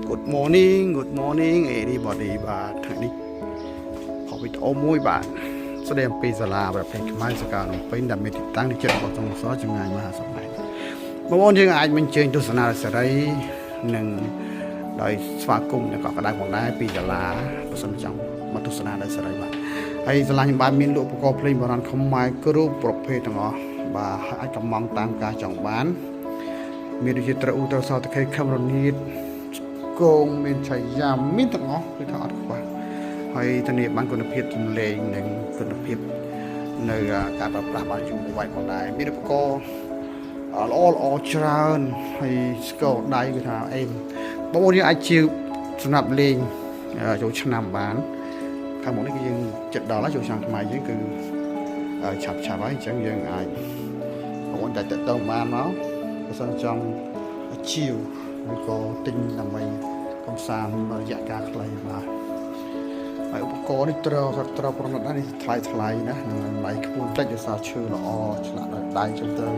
Good morning everybody បាទថ្ងៃនេះខវីដេអូមួយបាទស្ដីអំពីសាលាប្រភេទខ្មែរសកាភ្នំពេញដែលមានទីតាំងនៅជិតបទសរចម្ងាយមហាសមុទ្របងប្អូនយើងអាចបញ្ជើញទស្សនាសេរីនិងដោយស្វាគមន៍នៅកក្កដៅផងដែរពីសាលាបើសិនចង់មកទស្សនាដោយសេរីបាទហើយសាលាខ្ញុំបានមានលក់ឧបករណ៍ភ្លេងបុរាណខ្មែរគ្រប់ប្រភេទទាំងអស់បាទអាចកំងតាមការចង់បានមានដូចជាត្រអ៊ូត្រសតខេខេមរ៉ូនីតគងមានឆៃយ៉ាំមានទាំងអស់គឺថាអត់ខ្វះហើយធានាបានគុណភាពសំឡេងនិងគុណភាពនៅការប្រើប្រាស់បានយូរវែងផងដែរមានឧបករណ៍ល្អច្រើនហើយស្គរដៃគឺថាអេមបងប្អូនយើងអាចជាសម្រាប់លេងចូលឆ្នាំបានខាងមុខនេះគឺយើងចិត្តដល់ហើយចូលឆ្នាំថ្មីយើងគឺឆាប់ហើយអញ្ចឹងយើងអាចបងប្អូនតែតតងបានមកបើសិនចង់ជាវឬក៏ទិញដើម្បីកំសាន្តរយៈកាលខ្លីបាទហើយឧបករណ៍នេះត្រូវប្រណិតណាស់នេះថ្លៃណាស់នឹងតម្លៃខ្ពស់តិចដោយសារឈើល្អឆ្លាក់ដោយដៃចឹងទៅ